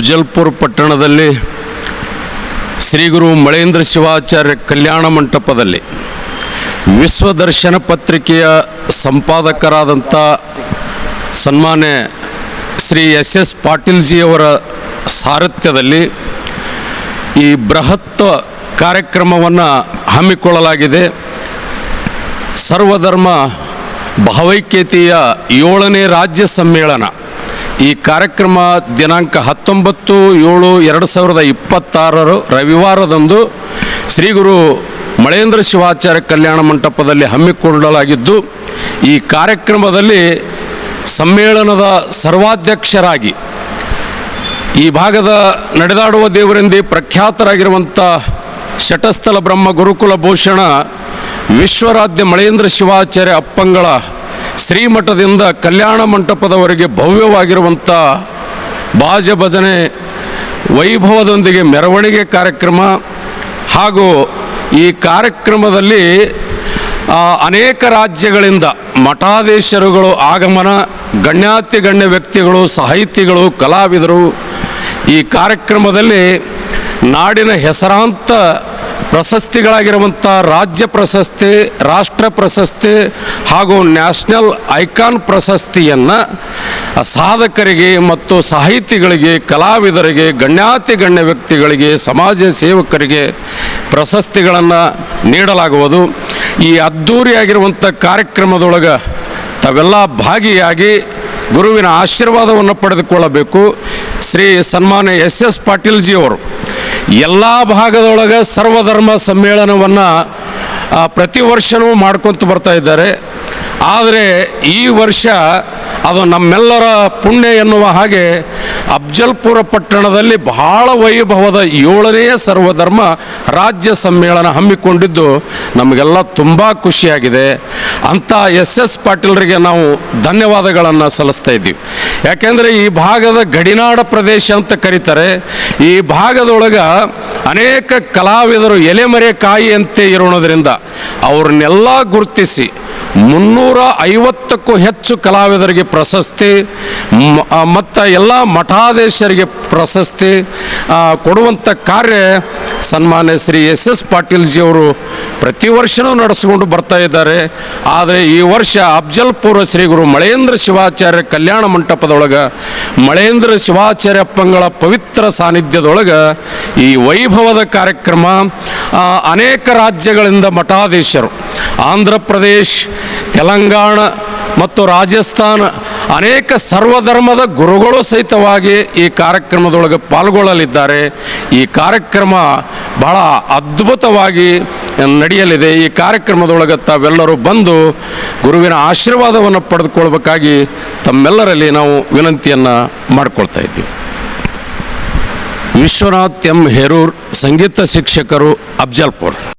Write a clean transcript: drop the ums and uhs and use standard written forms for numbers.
ಅಫ್ಜಲ್ಪುರ ಪಟ್ಟಣದಲ್ಲಿ ಶ್ರೀ ಗುರು ಮಳೇಂದ್ರ ಶಿವಾಚಾರ್ಯ ಕಲ್ಯಾಣ ಮಂಟಪದಲ್ಲಿ ವಿಶ್ವದರ್ಶನ ಪತ್ರಿಕೆಯ ಸಂಪಾದಕರಾದಂಥ ಸನ್ಮಾನ್ಯ ಶ್ರೀ ಎಸ್ ಪಾಟೀಲ್ಜಿಯವರ ಸಾರಥ್ಯದಲ್ಲಿ ಈ ಬೃಹತ್ ಕಾರ್ಯಕ್ರಮವನ್ನು ಹಮ್ಮಿಕೊಳ್ಳಲಾಗಿದೆ. ಸರ್ವಧರ್ಮ ಭಾವೈಕ್ಯತೆಯ 7ನೇ ರಾಜ್ಯ ಸಮ್ಮೇಳನ. ಈ ಕಾರ್ಯಕ್ರಮ ದಿನಾಂಕ 19/7/2026 ರವಿವಾರದಂದು ಶ್ರೀ ಗುರು ಮಳೇಂದ್ರ ಶಿವಾಚಾರ್ಯ ಕಲ್ಯಾಣ ಮಂಟಪದಲ್ಲಿ ಹಮ್ಮಿಕೊಳ್ಳಲಾಗಿದ್ದು, ಈ ಕಾರ್ಯಕ್ರಮದಲ್ಲಿ ಸಮ್ಮೇಳನದ ಸರ್ವಾಧ್ಯಕ್ಷರಾಗಿ ಈ ಭಾಗದ ನಡೆದಾಡುವ ದೇವರೆಂದೇ ಪ್ರಖ್ಯಾತರಾಗಿರುವಂಥ ಶಟಸ್ಥಲ ಬ್ರಹ್ಮ ಗುರುಕುಲ ಭೂಷಣ ವಿಶ್ವರಾಧ್ಯ ಮಳೇಂದ್ರ ಶಿವಾಚಾರ್ಯ ಅಪ್ಪಂಗಳ ಶ್ರೀಮಠದಿಂದ ಕಲ್ಯಾಣ ಮಂಟಪದವರೆಗೆ ಭವ್ಯವಾಗಿರುವಂಥ ಬಾಜ ಭಜನೆ ವೈಭವದೊಂದಿಗೆ ಮೆರವಣಿಗೆ ಕಾರ್ಯಕ್ರಮ ಹಾಗೂ ಈ ಕಾರ್ಯಕ್ರಮದಲ್ಲಿ ಅನೇಕ ರಾಜ್ಯಗಳಿಂದ ಮಠಾಧೀಶರುಗಳು ಆಗಮನ, ಗಣ್ಯಾತಿಗಣ್ಯ ವ್ಯಕ್ತಿಗಳು, ಸಾಹಿತಿಗಳು, ಕಲಾವಿದರು ಈ ಕಾರ್ಯಕ್ರಮದಲ್ಲಿ ನಾಡಿನ ಹೆಸರಾಂತ ಪ್ರಶಸ್ತಿಗಳಾಗಿರುವಂಥ ರಾಜ್ಯ ಪ್ರಶಸ್ತಿ, ರಾಷ್ಟ್ರ ಪ್ರಶಸ್ತಿ ಹಾಗೂ ನ್ಯಾಷನಲ್ ಐಕಾನ್ ಪ್ರಶಸ್ತಿಯನ್ನು ಸಾಧಕರಿಗೆ ಮತ್ತು ಸಾಹಿತಿಗಳಿಗೆ, ಕಲಾವಿದರಿಗೆ, ಗಣ್ಯಾತಿಗಣ್ಯ ವ್ಯಕ್ತಿಗಳಿಗೆ, ಸಮಾಜ ಸೇವಕರಿಗೆ ಪ್ರಶಸ್ತಿಗಳನ್ನು ನೀಡಲಾಗುವುದು. ಈ ಅದ್ಧೂರಿಯಾಗಿರುವಂಥ ಕಾರ್ಯಕ್ರಮದೊಳಗೆ ತಾವೆಲ್ಲ ಭಾಗಿಯಾಗಿ ಗುರುವಿನ ಆಶೀರ್ವಾದವನ್ನು ಪಡೆದುಕೊಳ್ಳಬೇಕು. ಶ್ರೀ ಸನ್ಮಾನ್ಯ ಎಸ್ ಪಾಟೀಲ್ಜಿಯವರು ಎಲ್ಲ ಭಾಗದೊಳಗೆ ಸರ್ವಧರ್ಮ ಸಮ್ಮೇಳನವನ್ನು ಪ್ರತಿ ವರ್ಷವೂ ಮಾಡ್ಕೊತ ಬರ್ತಾ ಇದ್ದಾರೆ. ಆದರೆ ಈ ವರ್ಷ ಅದು ನಮ್ಮೆಲ್ಲರ ಪುಣ್ಯ ಎನ್ನುವ ಹಾಗೆ ಅಫ್ಜಲ್ಪುರ ಪಟ್ಟಣದಲ್ಲಿ ಬಹಳ ವೈಭವದ 7ನೇ ಸರ್ವಧರ್ಮ ರಾಜ್ಯ ಸಮ್ಮೇಳನ ಹಮ್ಮಿಕೊಂಡಿದ್ದು ನಮಗೆಲ್ಲ ತುಂಬ ಖುಷಿಯಾಗಿದೆ. ಅಂಥ ಎಸ್ ಪಾಟೀಲ್ರಿಗೆ ನಾವು ಧನ್ಯವಾದಗಳನ್ನು ಸಲ್ಲಿಸ್ತಾ ಇದ್ದೀವಿ. ಯಾಕೆಂದರೆ ಈ ಭಾಗದ ಗಡಿನಾಡ ಪ್ರದೇಶ ಅಂತ ಕರೀತಾರೆ. ಈ ಭಾಗದೊಳಗೆ ಅನೇಕ ಕಲಾವಿದರು ಎಲೆಮರೆ ಕಾಯಿಯಂತೆ ಇರೋಣದ್ರಿಂದ ಅವ್ರನ್ನೆಲ್ಲ ಗುರುತಿಸಿ 350ಕ್ಕೂ ಹೆಚ್ಚು ಕಲಾವಿದರಿಗೆ ಪ್ರಶಸ್ತಿ ಮತ್ತು ಎಲ್ಲ ಮಠಾಧೀಶರಿಗೆ ಪ್ರಶಸ್ತಿ ಕೊಡುವಂಥ ಕಾರ್ಯ ಸನ್ಮಾನ್ಯ ಶ್ರೀ ಎಸ್ ಪಾಟೀಲ್ಜಿಯವರು ಪ್ರತಿ ವರ್ಷವೂ ನಡೆಸಿಕೊಂಡು ಬರ್ತಾ ಇದ್ದಾರೆ. ಆದರೆ ಈ ವರ್ಷ ಅಫ್ಜಲ್ಪುರ ಶ್ರೀ ಗುರು ಮಳೇಂದ್ರ ಶಿವಾಚಾರ್ಯ ಕಲ್ಯಾಣ ಮಂಟಪದೊಳಗೆ ಮಳೇಂದ್ರ ಶಿವಾಚಾರ್ಯ ಅಪ್ಪಂಗಳ ಪವಿತ್ರ ಸಾನ್ನಿಧ್ಯದೊಳಗೆ ಈ ವೈಭವದ ಕಾರ್ಯಕ್ರಮ ಅನೇಕ ರಾಜ್ಯಗಳಿಂದ ಮಠಾಧೀಶರು, ಆಂಧ್ರ ಪ್ರದೇಶ್, ತೆಲಂಗಾಣ ಮತ್ತು ರಾಜಸ್ಥಾನ ಅನೇಕ ಸರ್ವಧರ್ಮದ ಗುರುಗಳು ಸಹಿತವಾಗಿ ಈ ಕಾರ್ಯಕ್ರಮದೊಳಗೆ ಪಾಲ್ಗೊಳ್ಳಲಿದ್ದಾರೆ. ಈ ಕಾರ್ಯಕ್ರಮ ಬಹಳ ಅದ್ಭುತವಾಗಿ ನಡೆಯಲಿದೆ. ಈ ಕಾರ್ಯಕ್ರಮದೊಳಗೆ ತಾವೆಲ್ಲರೂ ಬಂದು ಗುರುವಿನ ಆಶೀರ್ವಾದವನ್ನು ಪಡೆದುಕೊಳ್ಬೇಕಾಗಿ ತಮ್ಮೆಲ್ಲರಲ್ಲಿ ನಾವು ವಿನಂತಿಯನ್ನು ಮಾಡಿಕೊಳ್ತಾ ಇದ್ದೀವಿ. ವಿಶ್ವನಾಥ್ ಎಂ ಹೇರೂರ್, ಸಂಗೀತ ಶಿಕ್ಷಕರು, ಅಫ್ಜಲ್ಪುರ್.